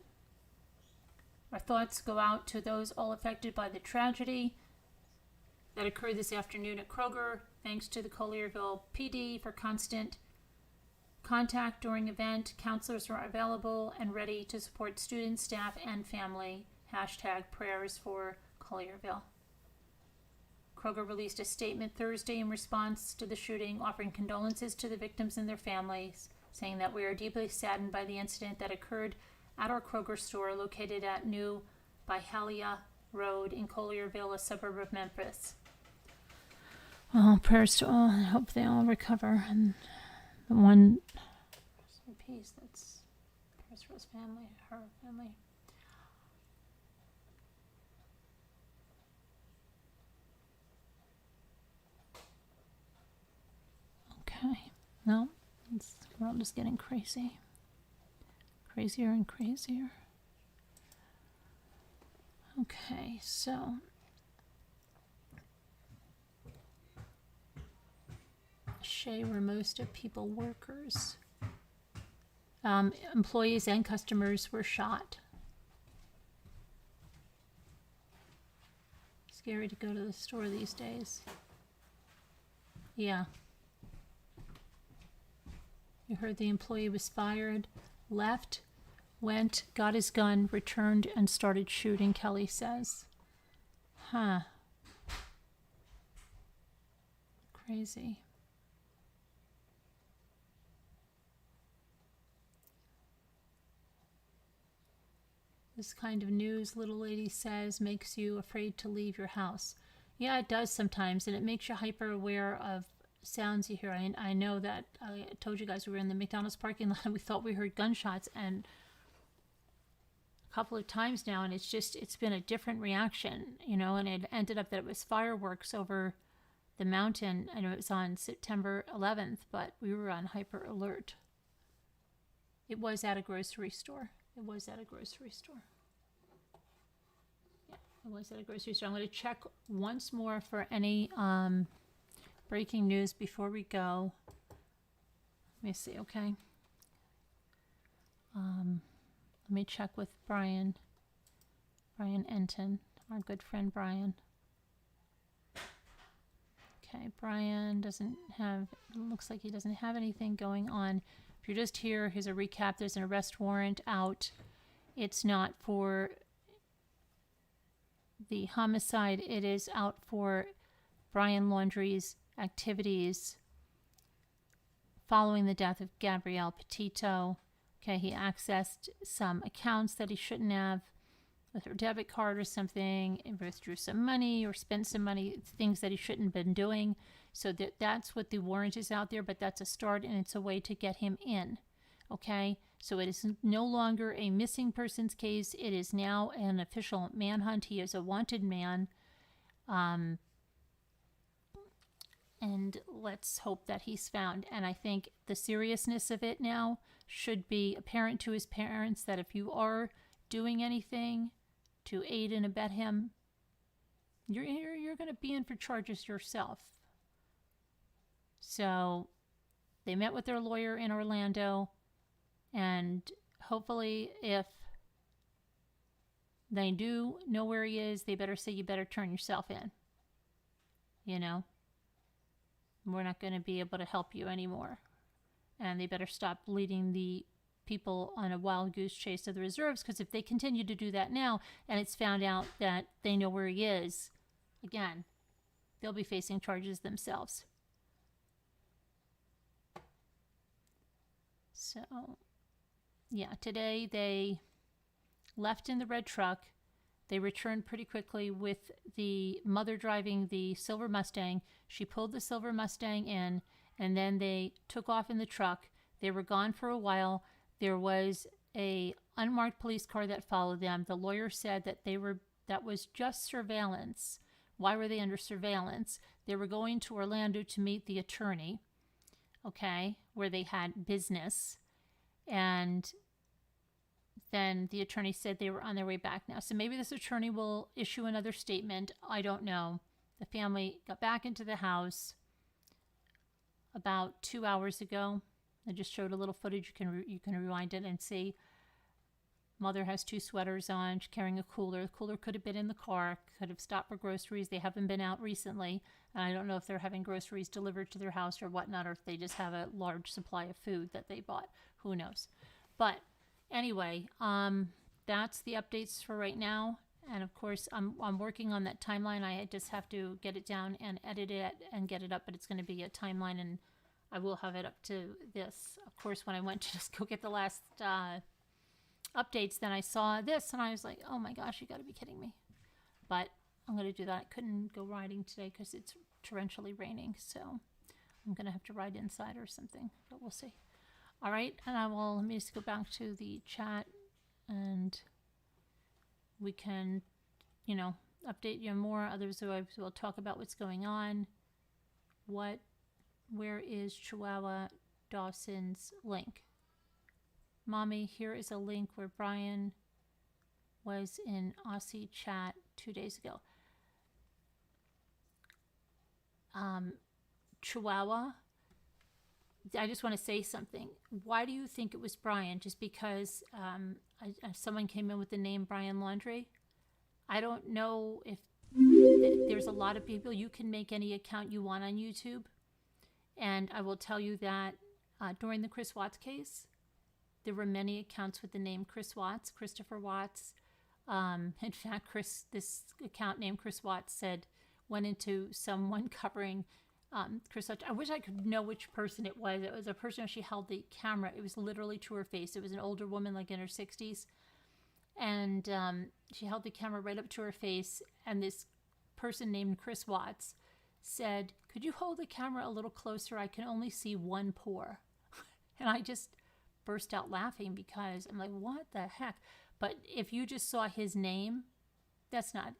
Our thoughts go out to those all affected by the tragedy that occurred this afternoon at Kroger. Thanks to the Collierville PD for constant contact during event. Counselors are available and ready to support students, staff, and family. #prayers for Collierville. Kroger released a statement Thursday in response to the shooting, offering condolences to the victims and their families, saying that we are deeply saddened by the incident that occurred at our Kroger store located at New Byhalia Road in Collierville, a suburb of Memphis. Well, prayers to all, and hope they all recover. And the one, rest in peace, that's prayers for his family, her family. Okay, no, the world is getting crazy. Crazier and crazier. Okay, so Shea were most of people workers. Employees and customers were shot. Scary to go to the store these days. Yeah. You heard the employee was fired, left, went, got his gun, returned, and started shooting, Kelly says. Huh. Crazy. This kind of news, little lady says, makes you afraid to leave your house. Yeah, it does sometimes, and it makes you hyper aware of sounds you hear. I know that I told you guys we were in the McDonald's parking lot and we thought we heard gunshots, and a couple of times now, and it's been a different reaction, you know, and it ended up that it was fireworks over the mountain. I know it was on September 11th, but we were on hyper alert. It was at a grocery store. It was at a grocery store. Yeah, it was at a grocery store. I'm going to check once more for any breaking news before we go. Let me see, okay? Let me check with Brian Enton, our good friend Brian. Okay, Brian doesn't have, looks like he doesn't have anything going on. If you're just here, here's a recap. There's an arrest warrant out. It's not for the homicide. It is out for Brian Laundrie's activities following the death of Gabrielle Petito. Okay, he accessed some accounts that he shouldn't have with her debit card or something, and withdrew some money or spent some money, things that he shouldn't have been doing. So that's what the warrant is out there, but that's a start, and it's a way to get him in. Okay, so it is no longer a missing persons case. It is now an official manhunt. He is a wanted man. And let's hope that he's found. And I think the seriousness of it now should be apparent to his parents, that if you are doing anything to aid and abet him, you're going to be in for charges yourself. So they met with their lawyer in Orlando, and hopefully if they do know where he is, they better say, you better turn yourself in. You know? We're not going to be able to help you anymore. And they better stop leading the people on a wild goose chase to the reserves, because if they continue to do that now and it's found out that they know where he is, again, they'll be facing charges themselves. So, yeah, today they left in the red truck. They returned pretty quickly with the mother driving the silver Mustang. She pulled the silver Mustang in, and then they took off in the truck. They were gone for a while. There was a unmarked police car that followed them. The lawyer said that that was just surveillance. Why were they under surveillance? They were going to Orlando to meet the attorney, okay, where they had business. And then the attorney said they were on their way back now. So maybe this attorney will issue another statement. I don't know. The family got back into the house about 2 hours ago. I just showed a little footage. You can rewind it and see. Mother has 2 sweaters on. She's carrying a cooler. The cooler could have been in the car. Could have stopped for groceries. They haven't been out recently. And I don't know if they're having groceries delivered to their house or whatnot, or if they just have a large supply of food that they bought. Who knows? But anyway, that's the updates for right now. And of course, I'm working on that timeline. I just have to get it down and edit it and get it up, but it's going to be a timeline, and I will have it up to this. Of course, when I went to just go get the last updates, then I saw this, and I was like, oh my gosh, you got to be kidding me. But I'm going to do that. I couldn't go riding today because it's torrentially raining, so I'm going to have to ride inside or something, but we'll see. All right, and let me just go back to the chat, and we can, update you more. Others will talk about what's going on. Where is Chihuahua Dawson's link? Mommy, here is a link where Brian was in Aussie chat 2 days ago. Chihuahua, I just want to say something. Why do you think it was Brian? Just because someone came in with the name Brian Laundrie? I don't know if there's a lot of people. You can make any account you want on YouTube. And I will tell you that during the Chris Watts case, there were many accounts with the name Chris Watts, Christopher Watts. In fact, this account named Chris Watts went into someone covering Chris, I wish I could know which person it was. It was a person, she held the camera. It was literally to her face. It was an older woman, like in her 60s. And she held the camera right up to her face. And this person named Chris Watts said, "Could you hold the camera a little closer? I can only see one pore." And I just burst out laughing because I'm like, what the heck? But if you just saw his name, that's not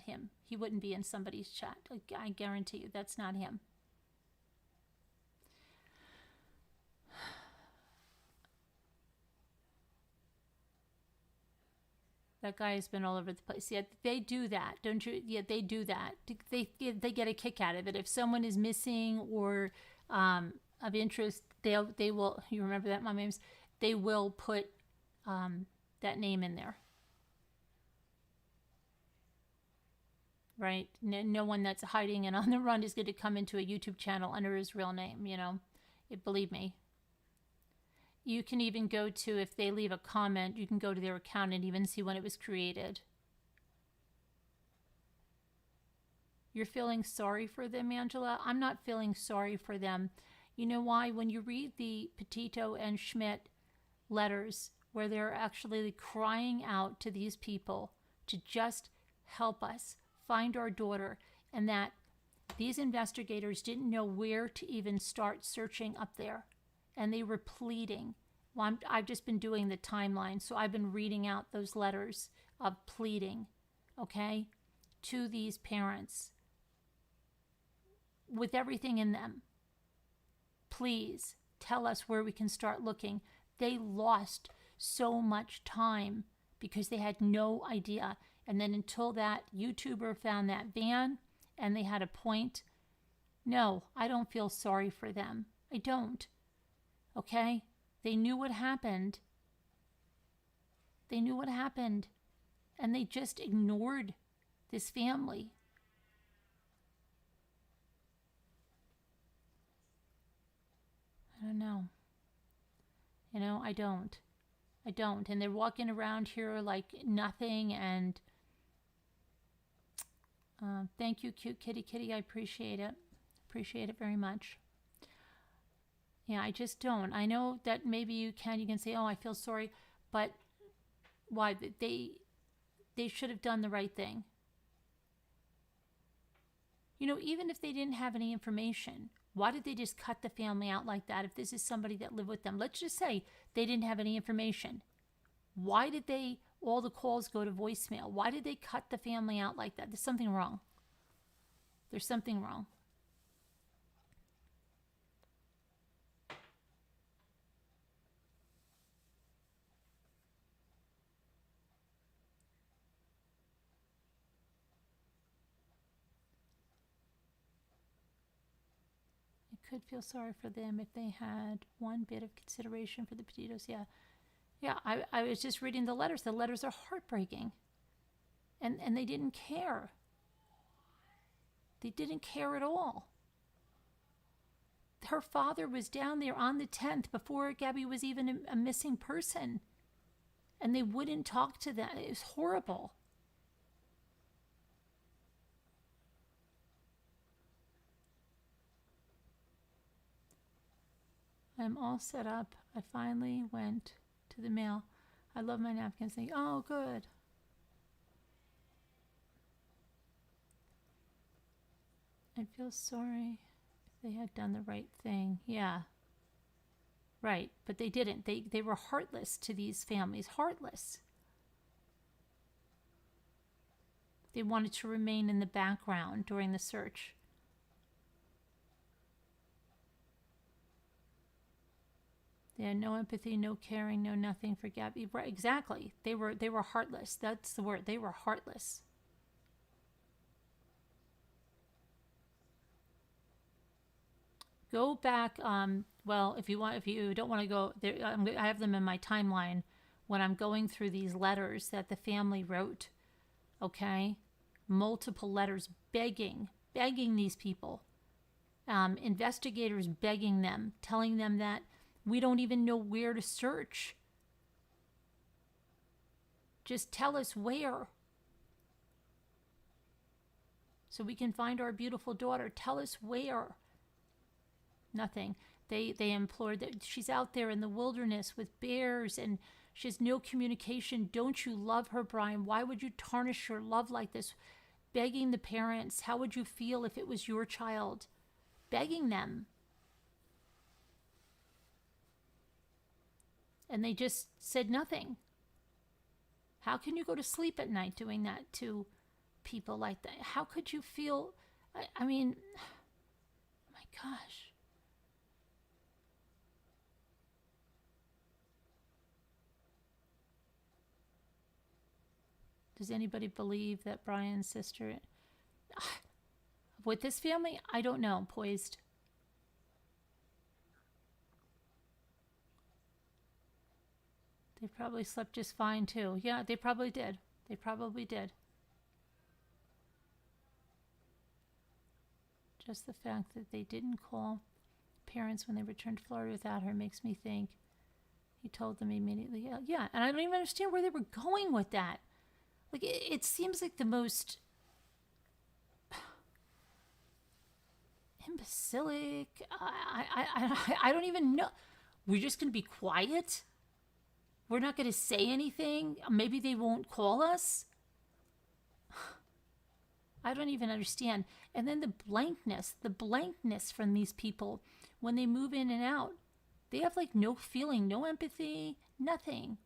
him. He wouldn't be in somebody's chat. I guarantee you, that's not him. That guy has been all over the place. Yeah, they do that, don't you? Yeah, they do that. They get a kick out of it. If someone is missing or of interest, they will. You remember that, Mom Ames? They will put that name in there, right? No one that's hiding and on the run is going to come into a YouTube channel under his real name. You know, believe me. You can even go to, if they leave a comment, you can go to their account and even see when it was created. You're feeling sorry for them, Angela? I'm not feeling sorry for them. You know why? When you read the Petito and Schmidt letters, where they're actually crying out to these people to just help us find our daughter, and that these investigators didn't know where to even start searching up there. And they were pleading. Well, I've just been doing the timeline, so I've been reading out those letters of pleading, okay, to these parents with everything in them. Please tell us where we can start looking. They lost so much time because they had no idea. And then until that YouTuber found that van and they had a point, no, I don't feel sorry for them. I don't. Okay? They knew what happened. They knew what happened. And they just ignored this family. I don't know. You know, I don't. I don't. And they're walking around here like nothing. And thank you, cute kitty kitty. I appreciate it. Appreciate it very much. Yeah, I just don't. I know that maybe you can say, oh, I feel sorry, but why? They should have done the right thing. You know, even if they didn't have any information, why did they just cut the family out like that? If this is somebody that lived with them, let's just say they didn't have any information. Why did all the calls go to voicemail? Why did they cut the family out like that? There's something wrong. There's something wrong. Could feel sorry for them if they had one bit of consideration for the Petitos. Yeah, I was just reading the letters. The letters are heartbreaking. And they didn't care. They didn't care at all. Her father was down there on the 10th before Gabby was even a missing person. And they wouldn't talk to them. It was horrible. I'm all set up. I finally went to the mail. I love my napkins. Oh, good. I feel sorry if they had done the right thing. Yeah. Right. But they didn't. They were heartless to these families. Heartless. They wanted to remain in the background during the search. They had no empathy, no caring, no nothing for Gabby. Right, exactly. They were heartless. That's the word. They were heartless. Go back. Well, if you don't want to go there, I have them in my timeline when I'm going through these letters that the family wrote. Okay, multiple letters begging these people, investigators begging them, telling them that we don't even know where to search. Just tell us where, so we can find our beautiful daughter. Tell us where. Nothing. They implored that she's out there in the wilderness with bears and she has no communication. Don't you love her, Brian? Why would you tarnish your love like this? Begging the parents, how would you feel if it was your child? Begging them. And they just said nothing. How can you go to sleep at night doing that to people like that? How could you feel? I mean, my gosh. Does anybody believe that Brian's sister, with this family, I don't know, poised. They probably slept just fine too. Yeah, they probably did. They probably did. Just the fact that they didn't call parents when they returned to Florida without her makes me think he told them immediately. Yeah, and I don't even understand where they were going with that. Like, it seems like the most imbecilic. I don't even know. We're just going to be quiet? We're not going to say anything? Maybe they won't call us? I don't even understand. And then the blankness from these people when they move in and out. They have like no feeling, no empathy, nothing.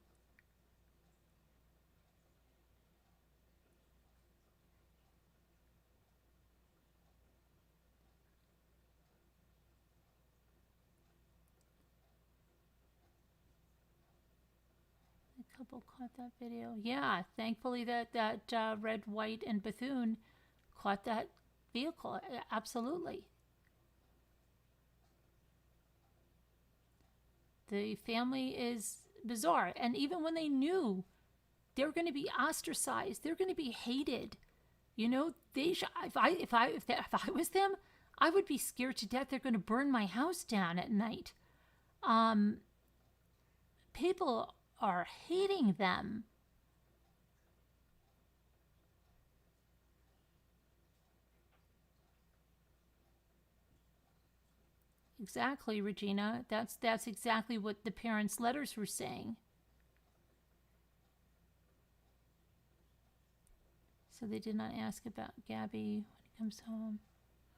Couple caught that video. Yeah, thankfully that red, white, and Bethune caught that vehicle. Absolutely. The family is bizarre, and even when they knew they're going to be ostracized, they're going to be hated. You know, if I was them, I would be scared to death. They're going to burn my house down at night. People are hating them. Exactly, Regina. That's exactly what the parents' letters were saying. So they did not ask about Gabby when he comes home.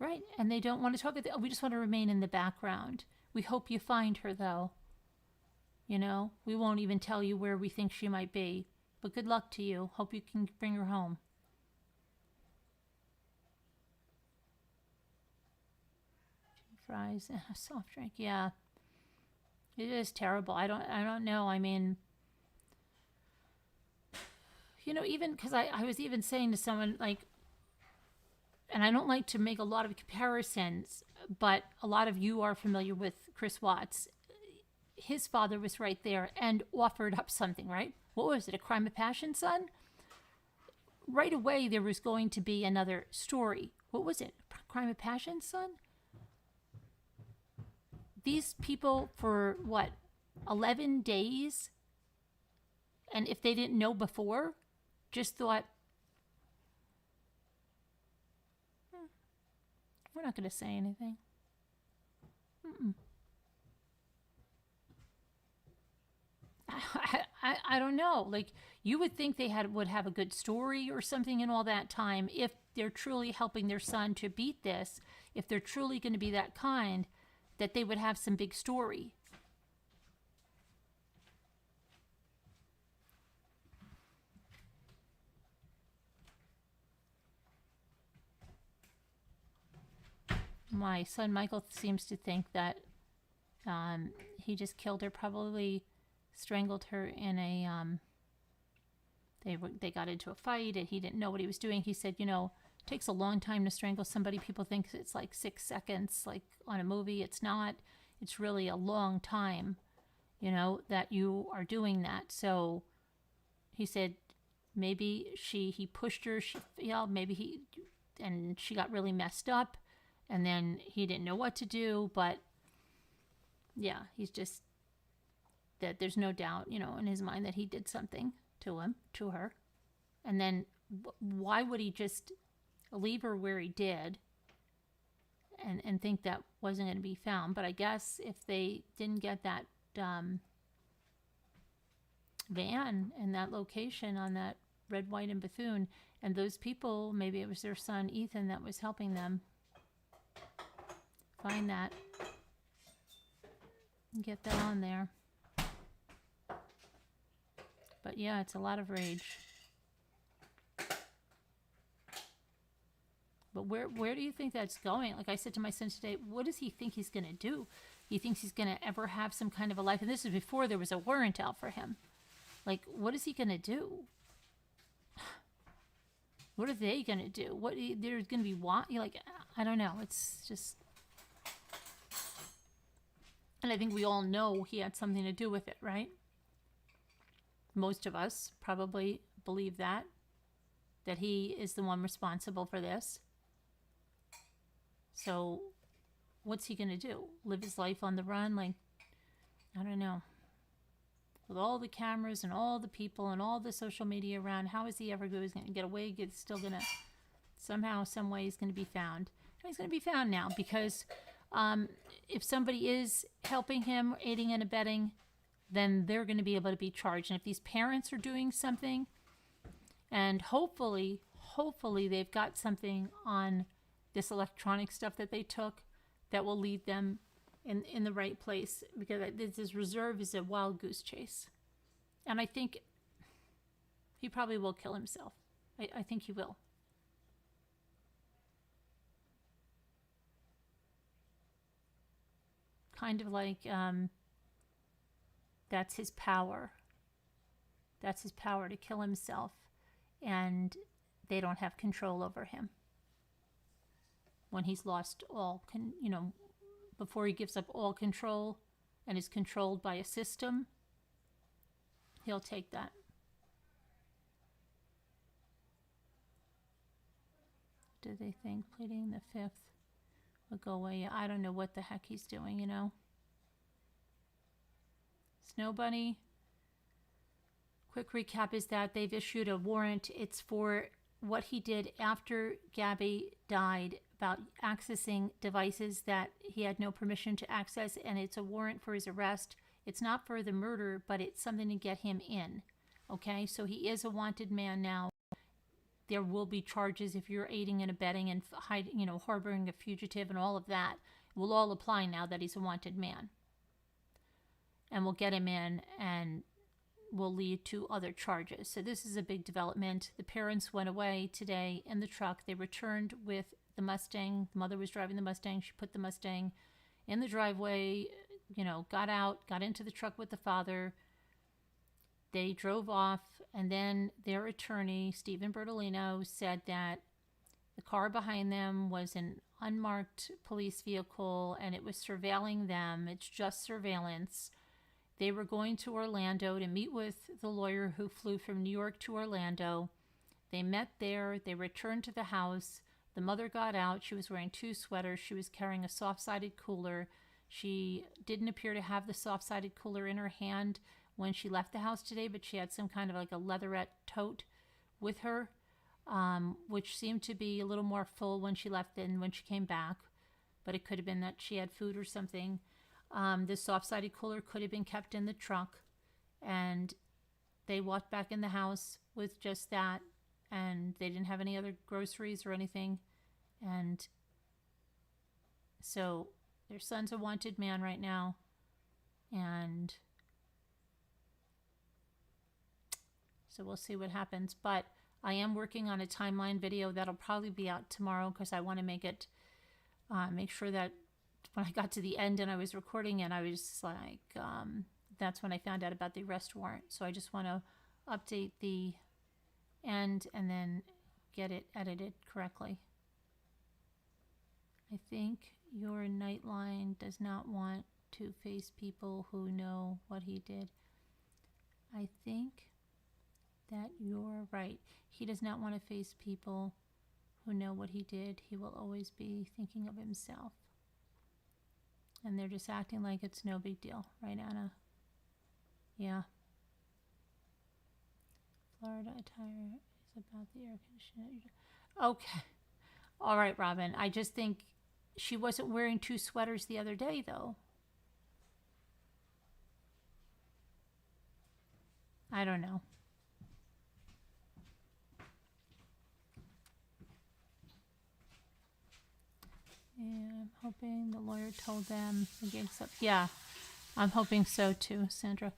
Right, and they don't want to talk about we just want to remain in the background. We hope you find her, though. You know, we won't even tell you where we think she might be. But good luck to you. Hope you can bring her home. Fries and a soft drink. Yeah. It is terrible. I don't know. I mean, you know, even because I was even saying to someone, like, and I don't like to make a lot of comparisons, but a lot of you are familiar with Chris Watts. His father was right there and offered up something, right? What was it, a crime of passion, son? Right away, there was going to be another story. What was it, crime of passion, son? These people for, 11 days? And if they didn't know before, just thought, we're not going to say anything. I don't know. Like, you would think they would have a good story or something in all that time if they're truly helping their son to beat this, if they're truly going to be that kind, that they would have some big story. My son Michael seems to think that he just killed her, probably strangled her in a they got into a fight and he didn't know what he was doing. He said, you know, it takes a long time to strangle somebody. People think it's like 6 seconds, like on a movie. It's not. It's really a long time, you know, that you are doing that. So he said maybe he pushed her, maybe and she got really messed up and then he didn't know what to do. But yeah, he's just, that there's no doubt, you know, in his mind that he did something to her. And then why would he just leave her where he did and think that wasn't going to be found. But I guess if they didn't get that van and that location on that red, white, and Bethune, and those people, maybe it was their son Ethan that was helping them find that and get that on there. But yeah, it's a lot of rage. But where do you think that's going? Like I said to my son today, what does he think he's going to do? He thinks he's going to ever have some kind of a life. And this is before there was a warrant out for him. Like, what is he going to do? What are they going to do? What there's going to be like, I don't know. It's just, and I think we all know he had something to do with it, right? Most of us probably believe that he is the one responsible for this. So what's he going to do? Live his life on the run? Like, I don't know. With all the cameras and all the people and all the social media around, how is he ever going to get away? It's still going to, somehow, some way, he's going to be found. And he's going to be found now because if somebody is helping him, aiding and abetting, then they're going to be able to be charged. And if these parents are doing something, and hopefully they've got something on this electronic stuff that they took that will lead them in the right place, because this reserve is a wild goose chase. And I think he probably will kill himself. I think he will. Kind of like that's his power. That's his power to kill himself, and they don't have control over him. When he's lost all, before he gives up all control and is controlled by a system, he'll take that. Do they think pleading the fifth would go away? I don't know what the heck he's doing, Snow Bunny, quick recap is that they've issued a warrant. It's for what he did after Gabby died, about accessing devices that he had no permission to access, and it's a warrant for his arrest. It's not for the murder, but it's something to get him in. Okay, so he is a wanted man now. There will be charges if you're aiding and abetting and hiding, harboring a fugitive, and all of that will all apply now that he's a wanted man. And we'll get him in and will lead to other charges. So this is a big development. The parents went away today in the truck. They returned with the Mustang. The mother was driving the Mustang. She put the Mustang in the driveway, got out, got into the truck with the father. They drove off, and then their attorney, Stephen Bertolino, said that the car behind them was an unmarked police vehicle and it was surveilling them. It's just surveillance. They were going to Orlando to meet with the lawyer who flew from New York to Orlando. They met there. They returned to the house. The mother got out. She was wearing 2 sweaters. She was carrying a soft-sided cooler. She didn't appear to have the soft-sided cooler in her hand when she left the house today, but she had some kind of like a leatherette tote with her, which seemed to be a little more full when she left than when she came back. But it could have been that she had food or something. This soft-sided cooler could have been kept in the truck, and they walked back in the house with just that, and they didn't have any other groceries or anything. And so their son's a wanted man right now, and so we'll see what happens. But I am working on a timeline video that'll probably be out tomorrow, because I want to make it make sure that when I got to the end and I was recording it, I was like, that's when I found out about the arrest warrant. So I just want to update the end and then get it edited correctly. I think your Nightline does not want to face people who know what he did. I think that you're right. He does not want to face people who know what he did. He will always be thinking of himself. And they're just acting like it's no big deal, right, Anna? Yeah. Florida attire is about the air conditioner. Okay. All right, Robin. I just think She wasn't wearing 2 sweaters the other day, though. I don't know. Yeah, I'm hoping the lawyer told them the gig's up. Yeah, I'm hoping so too, Sandra.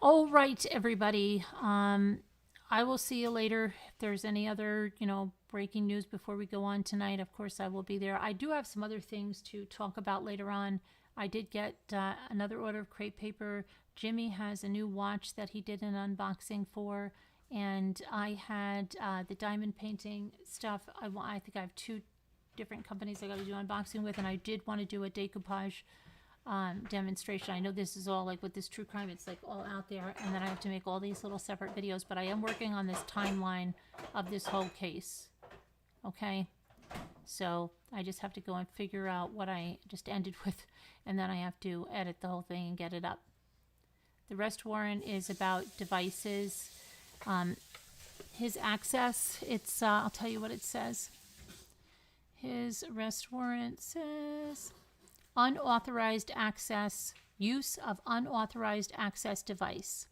All right, everybody. I will see you later. If there's any other, breaking news before we go on tonight, of course I will be there. I do have some other things to talk about later on. I did get another order of crepe paper. Jimmy has a new watch that he did an unboxing for, and I had the diamond painting stuff. I think I have 2 different companies I got to do unboxing with, and I did want to do a decoupage demonstration. I know this is all like with this true crime, it's like all out there, and then I have to make all these little separate videos, but I am working on this timeline of this whole case. Okay, so I just have to go and figure out what I just ended with, and then I have to edit the whole thing and get it up. The arrest warrant is about devices. His access, it's I'll tell you what it says. His arrest warrant says unauthorized access, use of unauthorized access device.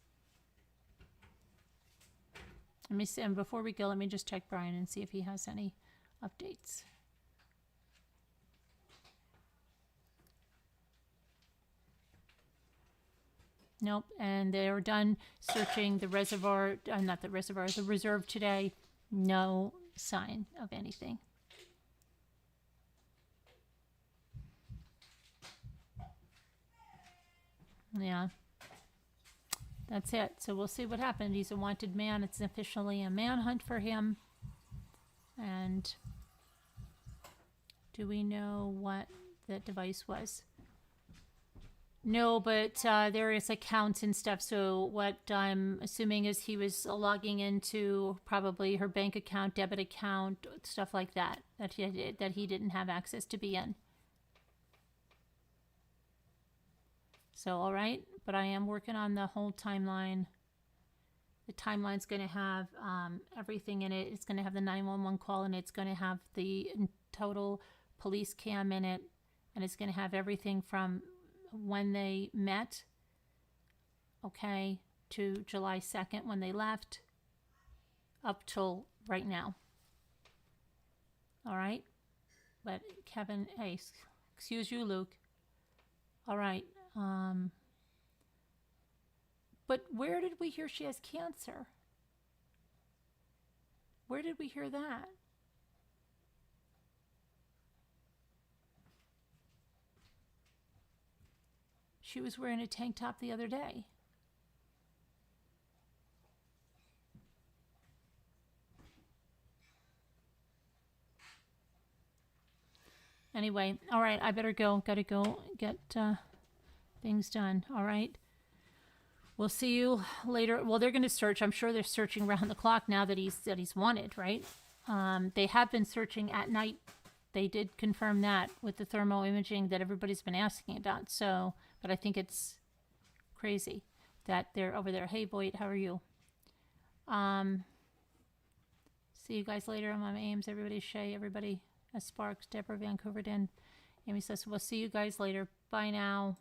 Let me see, and before we go, let me just check Brian and see if he has any updates. Nope, and they're done searching the reservoir, not the reservoir, the reserve today. No sign of anything. Yeah, that's it. So we'll see what happened. He's a wanted man. It's officially a manhunt for him. And do we know what that device was? No, but there is accounts and stuff. So what I'm assuming is he was logging into probably her bank account, debit account, stuff like that, that he didn't have access to be in. So, all right, but I am working on the whole timeline. The timeline's going to have everything in it. It's going to have the 911 call in it. It's going to have the total police cam in it. And it's going to have everything from when they met, okay, to July 2nd when they left, up till right now. All right? But Kevin, hey, excuse you, Luke. All right. But where did we hear she has cancer? Where did we hear that? She was wearing a tank top the other day. Anyway, all right, I better go. Gotta go get things done. All right. We'll see you later. Well, they're going to search. I'm sure they're searching around the clock now that he's wanted, right? They have been searching at night. They did confirm that with the thermal imaging that everybody's been asking about. So, but I think it's crazy that they're over there. Hey, Boyd, how are you? See you guys later. I'm on Ames. Everybody, Shay, everybody, Sparks, Deborah, Vancouver, Den. Amy says, we'll see you guys later. Bye now.